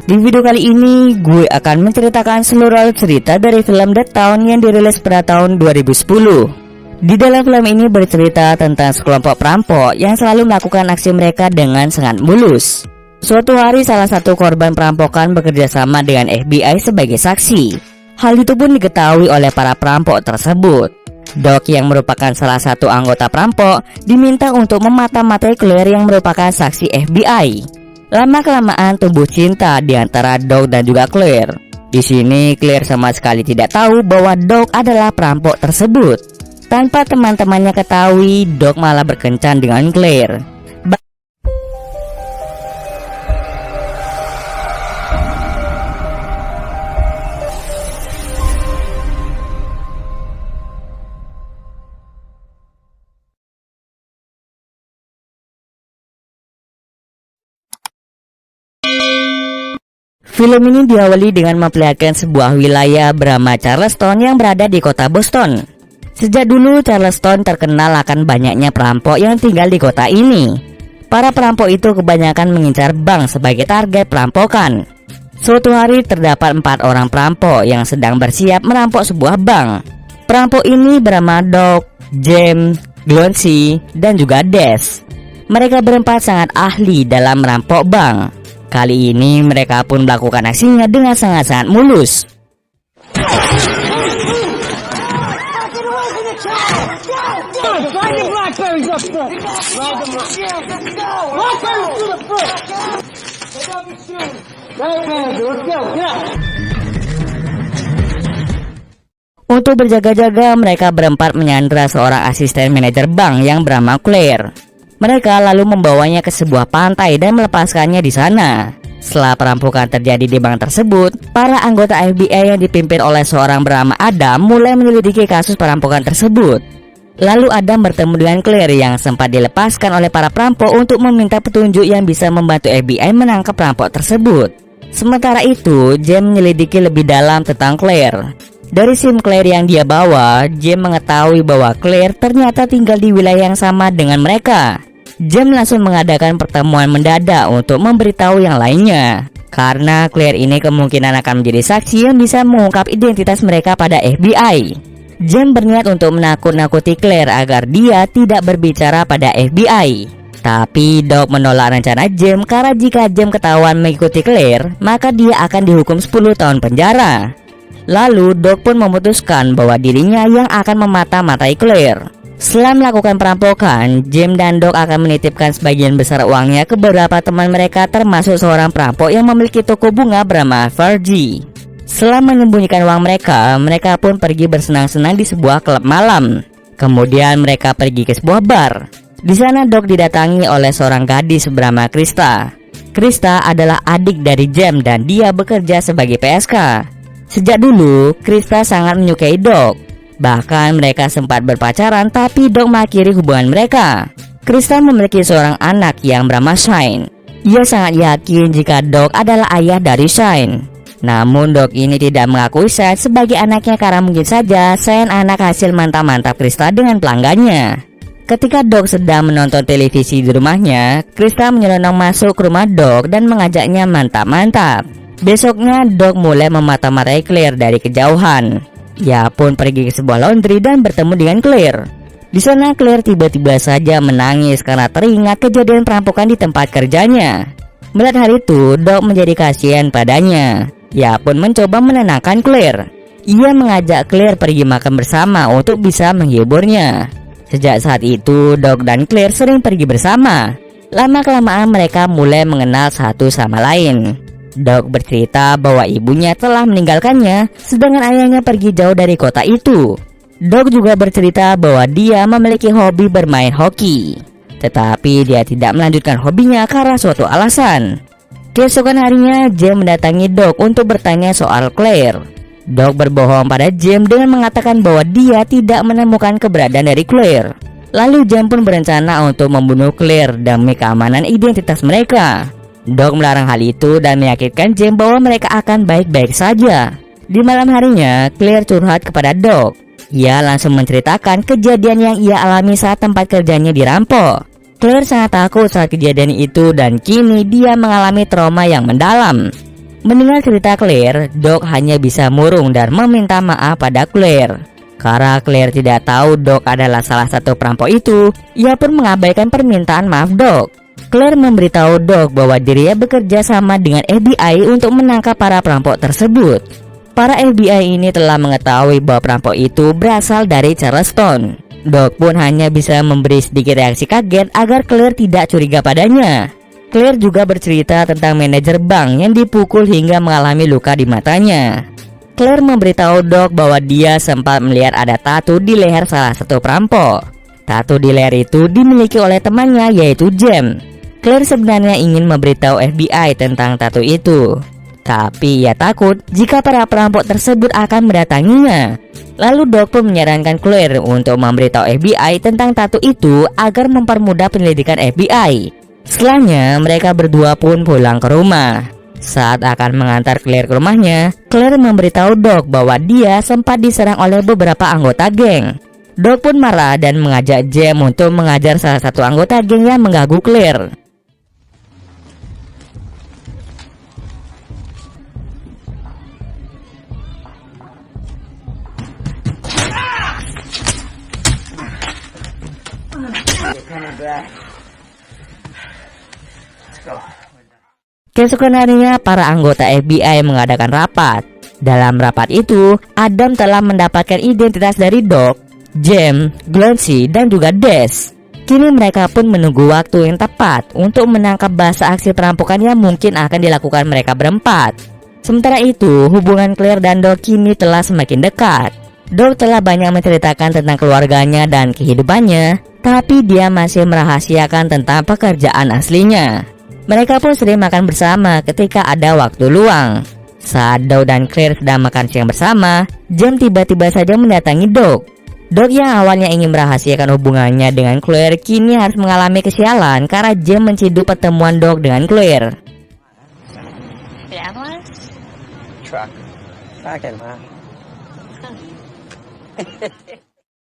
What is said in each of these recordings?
Di video kali ini gue akan menceritakan seluruh cerita dari film The Town yang dirilis pada tahun 2010. Di dalam film ini bercerita tentang sekelompok perampok yang selalu melakukan aksi mereka dengan sangat mulus. Suatu hari salah satu korban perampokan bekerja sama dengan FBI sebagai saksi. Hal itu pun diketahui oleh para perampok tersebut. Doc yang merupakan salah satu anggota perampok diminta untuk memata-matai Claire yang merupakan saksi FBI. Lama-kelamaan tumbuh cinta di antara Doc dan juga Claire. Di sini Claire sama sekali tidak tahu bahwa Doc adalah perampok tersebut. Tanpa teman-temannya ketahui, Doc malah berkencan dengan Claire. Film ini diawali dengan memperlihatkan sebuah wilayah bernama Charleston yang berada di kota Boston. Sejak dulu Charleston terkenal akan banyaknya perampok yang tinggal di kota ini. Para perampok itu kebanyakan mengincar bank sebagai target perampokan. Suatu hari terdapat 4 orang perampok yang sedang bersiap merampok sebuah bank. Perampok ini bernama Doc, James, Gloncy, dan juga Des. Mereka berempat sangat ahli dalam merampok bank. Kali ini mereka pun melakukan aksinya dengan sangat-sangat mulus. Untuk berjaga-jaga, mereka berempat menyandra seorang asisten manajer bank yang bernama Claire. Mereka lalu membawanya ke sebuah pantai dan melepaskannya di sana. Setelah perampokan terjadi di bank tersebut, para anggota FBI yang dipimpin oleh seorang bernama Adam mulai menyelidiki kasus perampokan tersebut. Lalu Adam bertemu dengan Claire yang sempat dilepaskan oleh para perampok untuk meminta petunjuk yang bisa membantu FBI menangkap perampok tersebut. Sementara itu, James menyelidiki lebih dalam tentang Claire. Dari SIM Claire yang dia bawa, James mengetahui bahwa Claire ternyata tinggal di wilayah yang sama dengan mereka. James langsung mengadakan pertemuan mendadak untuk memberitahu yang lainnya. Karena Claire ini kemungkinan akan menjadi saksi yang bisa mengungkap identitas mereka pada FBI. James berniat untuk menakut-nakuti Claire agar dia tidak berbicara pada FBI. Tapi Doc menolak rencana James karena jika James ketahuan mengikuti Claire, maka dia akan dihukum 10 tahun penjara. Lalu Doc pun memutuskan bahwa dirinya yang akan memata-matai Claire. Setelah melakukan perampokan, James dan Doc akan menitipkan sebagian besar uangnya ke beberapa teman mereka, termasuk seorang perampok yang memiliki toko bunga bernama Fergie. Setelah menyembunyikan uang mereka, mereka pun pergi bersenang-senang di sebuah klub malam. Kemudian mereka pergi ke sebuah bar. Di sana Doc didatangi oleh seorang gadis bernama Krista. Krista adalah adik dari James dan dia bekerja sebagai PSK. Sejak dulu, Krista sangat menyukai Doc. Bahkan mereka sempat berpacaran, tapi Doc mengakhiri hubungan mereka. Krista memiliki seorang anak yang bernama Shine. Ia sangat yakin jika Doc adalah ayah dari Shine. Namun Doc ini tidak mengakui Shine sebagai anaknya karena mungkin saja Shine anak hasil mantap-mantap Krista dengan pelanggannya. Ketika Doc sedang menonton televisi di rumahnya, Krista menyelonong masuk ke rumah Doc dan mengajaknya mantap-mantap. Besoknya Doc mulai memata-matai Claire dari kejauhan. Ia pun pergi ke sebuah laundry dan bertemu dengan Claire. Di sana Claire tiba-tiba saja menangis karena teringat kejadian perampokan di tempat kerjanya. Melihat hal itu, Doc menjadi kasihan padanya. Ia pun mencoba menenangkan Claire. Ia mengajak Claire pergi makan bersama untuk bisa menghiburnya. Sejak saat itu, Doc dan Claire sering pergi bersama. Lama-kelamaan mereka mulai mengenal satu sama lain. Doc bercerita bahwa ibunya telah meninggalkannya, sedangkan ayahnya pergi jauh dari kota itu. Doc juga bercerita bahwa dia memiliki hobi bermain hoki, tetapi dia tidak melanjutkan hobinya karena suatu alasan. Keesokan harinya, James mendatangi Doc untuk bertanya soal Claire. Doc berbohong pada James dengan mengatakan bahwa dia tidak menemukan keberadaan dari Claire. Lalu James pun berencana untuk membunuh Claire demi keamanan identitas mereka. Doc melarang hal itu dan meyakinkan James bahwa mereka akan baik-baik saja. Di malam harinya, Claire curhat kepada Doc. Ia langsung menceritakan kejadian yang ia alami saat tempat kerjanya dirampok. Claire sangat takut saat kejadian itu dan kini dia mengalami trauma yang mendalam. Mendengar cerita Claire, Doc hanya bisa murung dan meminta maaf pada Claire. Karena Claire tidak tahu Doc adalah salah satu perampok itu, ia pun mengabaikan permintaan maaf Doc. Claire memberitahu Doc bahwa dirinya bekerja sama dengan FBI untuk menangkap para perampok tersebut. Para FBI ini telah mengetahui bahwa perampok itu berasal dari Charleston. Doc pun hanya bisa memberi sedikit reaksi kaget agar Claire tidak curiga padanya. Claire juga bercerita tentang manajer bank yang dipukul hingga mengalami luka di matanya. Claire memberitahu Doc bahwa dia sempat melihat ada tato di leher salah satu perampok. Tato di leher itu dimiliki oleh temannya yaitu James. Claire sebenarnya ingin memberitahu FBI tentang tato itu, tapi ia takut jika para perampok tersebut akan mendatanginya. Lalu Doc pun menyarankan Claire untuk memberitahu FBI tentang tato itu agar mempermudah penyelidikan FBI. Setelahnya, mereka berdua pun pulang ke rumah. Saat akan mengantar Claire ke rumahnya, Claire memberitahu Doc bahwa dia sempat diserang oleh beberapa anggota geng. Doc pun marah dan mengajak James untuk mengajar salah satu anggota geng yang mengganggu Claire. Keesokan harinya, para anggota FBI mengadakan rapat. Dalam rapat itu, Adam telah mendapatkan identitas dari Doc, James, Glancy, dan juga Des. Kini mereka pun menunggu waktu yang tepat untuk menangkap basa aksi perampokan yang mungkin akan dilakukan mereka berempat. Sementara itu, hubungan Claire dan Doc kini telah semakin dekat. Doc telah banyak menceritakan tentang keluarganya dan kehidupannya, tapi dia masih merahasiakan tentang pekerjaan aslinya. Mereka pun sering makan bersama ketika ada waktu luang. Saat Doc dan Claire sedang makan siang bersama, James tiba-tiba saja mendatangi Doc. Doc yang awalnya ingin merahasiakan hubungannya dengan Claire kini harus mengalami kesialan karena James menciduk pertemuan Doc dengan Claire.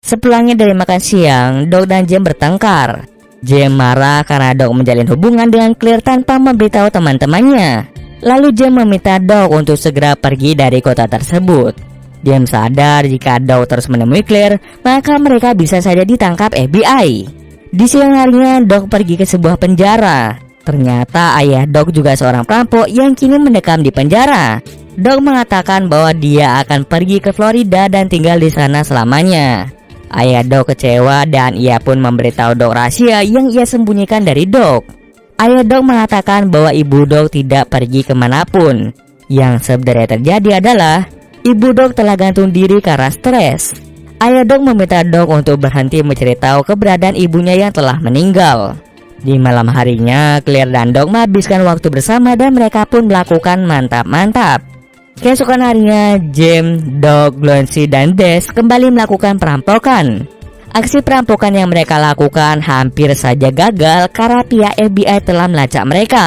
Sepulangnya dari makan siang, Doc dan James bertengkar. James marah karena Doc menjalin hubungan dengan Claire tanpa memberitahu teman-temannya. Lalu James meminta Doc untuk segera pergi dari kota tersebut. James sadar jika Doc terus menemui Claire, maka mereka bisa saja ditangkap FBI. Di siang harinya, Doc pergi ke sebuah penjara. Ternyata ayah Doc juga seorang perampok yang kini mendekam di penjara. Doc mengatakan bahwa dia akan pergi ke Florida dan tinggal di sana selamanya. Ayah Doc kecewa dan ia pun memberitahu Doc rahasia yang ia sembunyikan dari Doc. Ayah Doc mengatakan bahwa ibu Doc tidak pergi kemanapun. Yang sebenarnya terjadi adalah ibu Doc telah gantung diri karena stres. Ayah Doc meminta Doc untuk berhenti menceritakan keberadaan ibunya yang telah meninggal. Di malam harinya, Claire dan Doc menghabiskan waktu bersama dan mereka pun melakukan mantap-mantap. Keesokan harinya, James, Doc, Glancy, dan Des kembali melakukan perampokan. Aksi perampokan yang mereka lakukan hampir saja gagal karena pihak FBI telah melacak mereka.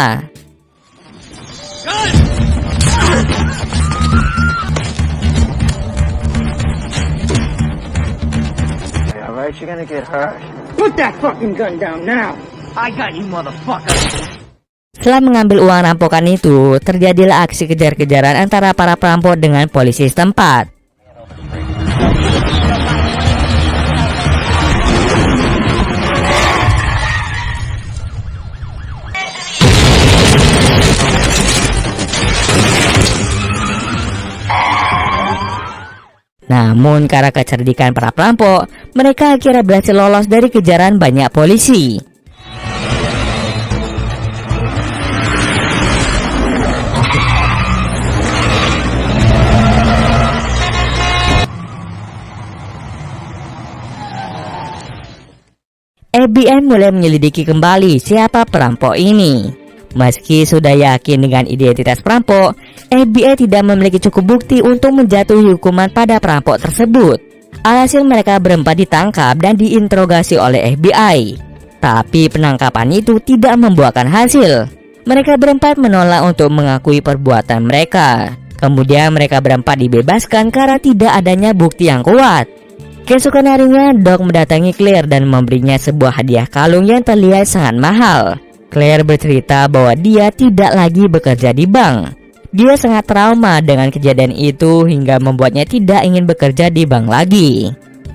Put that fucking gun down now. I got you, motherfucker. Setelah mengambil uang rampokan itu, terjadilah aksi kejar-kejaran antara para perampok dengan polisi setempat. Namun karena kecerdikan para perampok, mereka akhirnya berhasil lolos dari kejaran banyak polisi. FBI mulai menyelidiki kembali siapa perampok ini. Meski sudah yakin dengan identitas perampok, FBI tidak memiliki cukup bukti untuk menjatuhi hukuman pada perampok tersebut. Alhasil mereka berempat ditangkap dan diinterogasi oleh FBI. Tapi penangkapan itu tidak membuahkan hasil. Mereka berempat menolak untuk mengakui perbuatan mereka. Kemudian mereka berempat dibebaskan karena tidak adanya bukti yang kuat. Keesokan harinya, Doc mendatangi Claire dan memberinya sebuah hadiah kalung yang terlihat sangat mahal. Claire bercerita bahwa dia tidak lagi bekerja di bank. Dia sangat trauma dengan kejadian itu hingga membuatnya tidak ingin bekerja di bank lagi.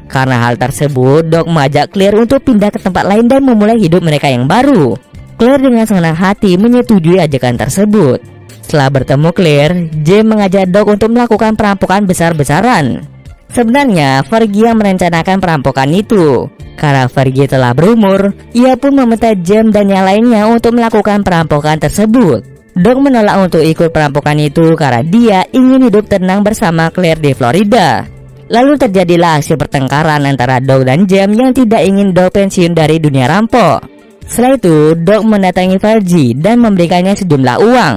Karena hal tersebut, Doc mengajak Claire untuk pindah ke tempat lain dan memulai hidup mereka yang baru. Claire dengan senang hati menyetujui ajakan tersebut. Setelah bertemu Claire, James mengajak Doc untuk melakukan perampokan besar-besaran. Sebenarnya, Fergie yang merencanakan perampokan itu. Karena Fergie telah berumur, ia pun meminta James dan yang lainnya untuk melakukan perampokan tersebut. Doc menolak untuk ikut perampokan itu karena dia ingin hidup tenang bersama Claire di Florida. Lalu terjadilah aksi pertengkaran antara Doc dan James yang tidak ingin Doc pensiun dari dunia rampok. Setelah itu, Doc mendatangi Fergie dan memberikannya sejumlah uang.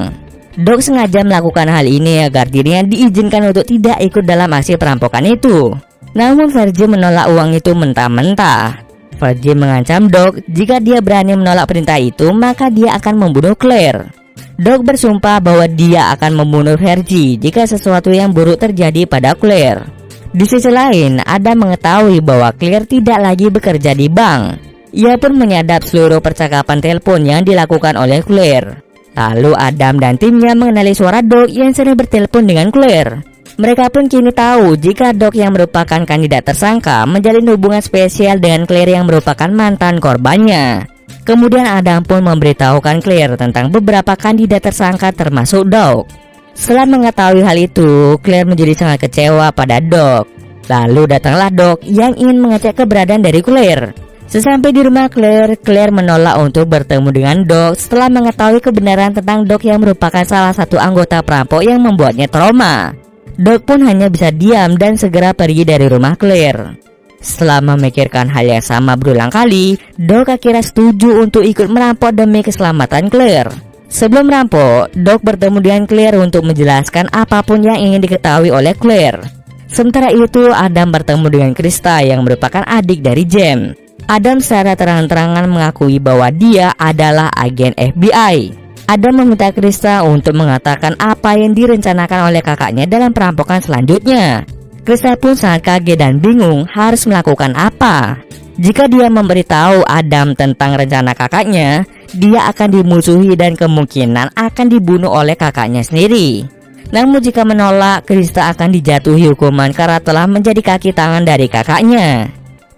Doc sengaja melakukan hal ini agar dirinya diizinkan untuk tidak ikut dalam aksi perampokan itu. Namun Fergie menolak uang itu mentah-mentah. Fergie mengancam Doc jika dia berani menolak perintah itu maka dia akan membunuh Claire. Doc bersumpah bahwa dia akan membunuh Fergie jika sesuatu yang buruk terjadi pada Claire. Di sisi lain, Adam mengetahui bahwa Claire tidak lagi bekerja di bank. Ia pun menyadap seluruh percakapan telepon yang dilakukan oleh Claire. Lalu Adam dan timnya mengenali suara Doc yang sering bertelepon dengan Claire. Mereka pun kini tahu jika Doc yang merupakan kandidat tersangka menjalin hubungan spesial dengan Claire yang merupakan mantan korbannya. Kemudian Adam pun memberitahukan Claire tentang beberapa kandidat tersangka termasuk Doc. Setelah mengetahui hal itu, Claire menjadi sangat kecewa pada Doc. Lalu datanglah Doc yang ingin mengecek keberadaan dari Claire. Sesampai di rumah Claire, Claire menolak untuk bertemu dengan Doc setelah mengetahui kebenaran tentang Doc yang merupakan salah satu anggota perampok yang membuatnya trauma. Doc pun hanya bisa diam dan segera pergi dari rumah Claire. Setelah memikirkan hal yang sama berulang kali, Doc akhirnya setuju untuk ikut merampok demi keselamatan Claire. Sebelum merampok, Doc bertemu dengan Claire untuk menjelaskan apapun yang ingin diketahui oleh Claire. Sementara itu, Adam bertemu dengan Krista yang merupakan adik dari James. Adam secara terang-terangan mengakui bahwa dia adalah agen FBI. Adam meminta Krista untuk mengatakan apa yang direncanakan oleh kakaknya dalam perampokan selanjutnya. Krista pun sangat kaget dan bingung harus melakukan apa. Jika dia memberitahu Adam tentang rencana kakaknya, dia akan dimusuhi dan kemungkinan akan dibunuh oleh kakaknya sendiri. Namun jika menolak, Krista akan dijatuhi hukuman karena telah menjadi kaki tangan dari kakaknya.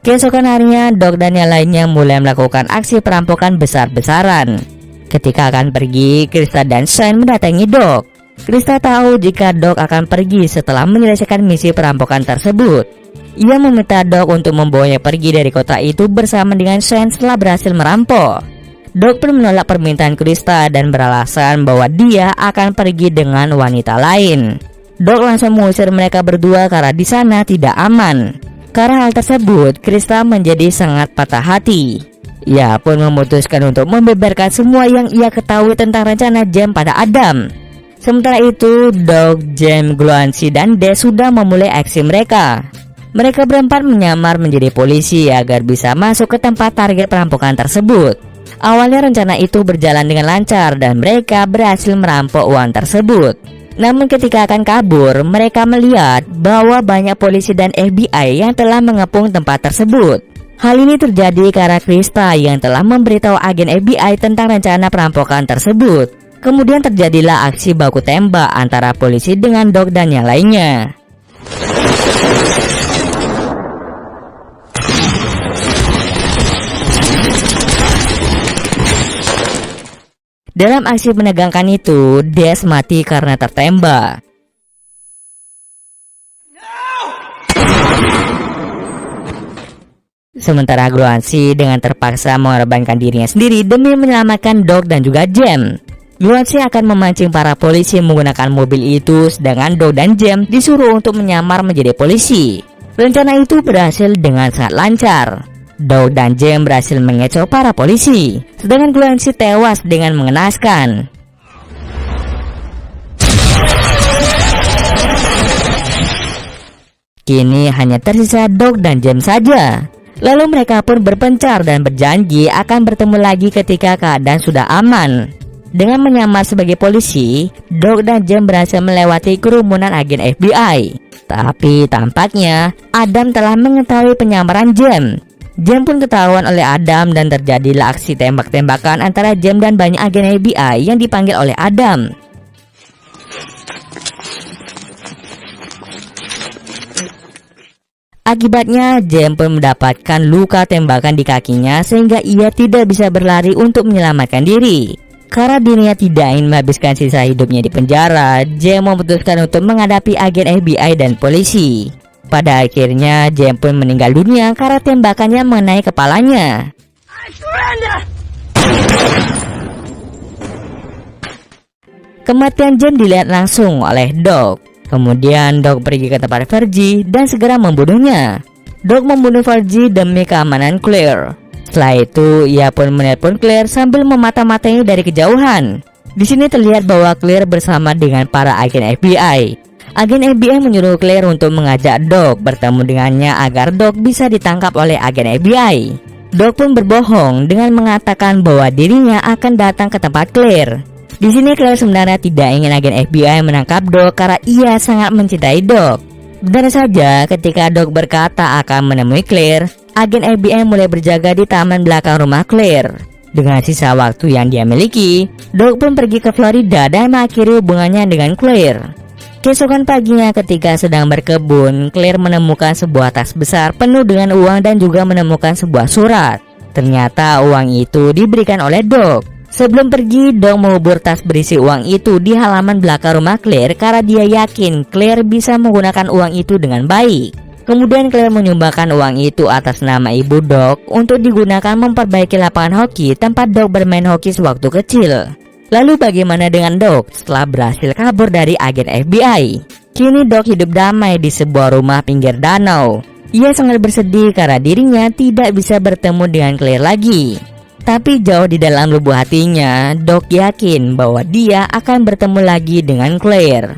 Keesokan harinya, Doc dan yang lainnya mulai melakukan aksi perampokan besar-besaran. Ketika akan pergi, Krista dan Shane mendatangi Doc. Krista tahu jika Doc akan pergi setelah menyelesaikan misi perampokan tersebut. Ia meminta Doc untuk membawanya pergi dari kota itu bersama dengan Shane setelah berhasil merampok. Doc pun menolak permintaan Krista dan beralasan bahwa dia akan pergi dengan wanita lain. Doc langsung mengusir mereka berdua karena di sana tidak aman. Karena hal tersebut, Krista menjadi sangat patah hati. Ia pun memutuskan untuk membeberkan semua yang ia ketahui tentang rencana James pada Adam. Sementara itu, Doc, James, Gluancy, dan Des sudah memulai aksi mereka. Mereka berempat menyamar menjadi polisi agar bisa masuk ke tempat target perampokan tersebut. Awalnya rencana itu berjalan dengan lancar dan mereka berhasil merampok uang tersebut. Namun ketika akan kabur, mereka melihat bahwa banyak polisi dan FBI yang telah mengepung tempat tersebut. Hal ini terjadi karena Krista yang telah memberitahu agen FBI tentang rencana perampokan tersebut. Kemudian terjadilah aksi baku tembak antara polisi dengan Doc dan yang lainnya. Dalam aksi menegangkan itu, Des mati karena tertembak. Sementara Gluancy dengan terpaksa mengorbankan dirinya sendiri demi menyelamatkan Doc dan juga James. Gluancy akan memancing para polisi menggunakan mobil itu, sedangkan Doc dan James disuruh untuk menyamar menjadi polisi. Rencana itu berhasil dengan sangat lancar. Doc dan James berhasil mengecoh para polisi, sedangkan Gluancy tewas dengan mengenaskan. Kini hanya tersisa Doc dan James saja. Lalu mereka pun berpencar dan berjanji akan bertemu lagi ketika keadaan sudah aman. Dengan menyamar sebagai polisi, Doc dan James berhasil melewati kerumunan agen FBI. Tapi tampaknya Adam telah mengetahui penyamaran James. James pun ketahuan oleh Adam dan terjadilah aksi tembak-tembakan antara James dan banyak agen FBI yang dipanggil oleh Adam. Akibatnya, James pun mendapatkan luka tembakan di kakinya sehingga ia tidak bisa berlari untuk menyelamatkan diri. Karena dirinya tidak ingin menghabiskan sisa hidupnya di penjara, James memutuskan untuk menghadapi agen FBI dan polisi. Pada akhirnya, James pun meninggal dunia karena tembakannya mengenai kepalanya. Kematian James dilihat langsung oleh Doc. Kemudian Doc pergi ke tempat Virgie dan segera membunuhnya. Doc membunuh Virgie demi keamanan Claire. Setelah itu, ia pun menelpon Claire sambil memata-matainya dari kejauhan. Di sini terlihat bahwa Claire bersama dengan para agen FBI. Agen FBI menyuruh Claire untuk mengajak Doc bertemu dengannya agar Doc bisa ditangkap oleh agen FBI. Doc pun berbohong dengan mengatakan bahwa dirinya akan datang ke tempat Claire. Di sini Claire sebenarnya tidak ingin agen FBI menangkap Doc karena ia sangat mencintai Doc. Benar saja, ketika Doc berkata akan menemui Claire, agen FBI mulai berjaga di taman belakang rumah Claire. Dengan sisa waktu yang dia miliki, Doc pun pergi ke Florida dan mengakhiri hubungannya dengan Claire. Keesokan paginya ketika sedang berkebun, Claire menemukan sebuah tas besar penuh dengan uang dan juga menemukan sebuah surat. Ternyata uang itu diberikan oleh Doc. Sebelum pergi, Doc mengubur tas berisi uang itu di halaman belakang rumah Claire karena dia yakin Claire bisa menggunakan uang itu dengan baik. Kemudian Claire menyumbangkan uang itu atas nama ibu Doc untuk digunakan memperbaiki lapangan hoki tempat Doc bermain hoki sewaktu kecil. Lalu bagaimana dengan Doc setelah berhasil kabur dari agen FBI? Kini Doc hidup damai di sebuah rumah pinggir danau. Ia sangat bersedih karena dirinya tidak bisa bertemu dengan Claire lagi. Tapi jauh di dalam lubuk hatinya, Doc yakin bahwa dia akan bertemu lagi dengan Claire.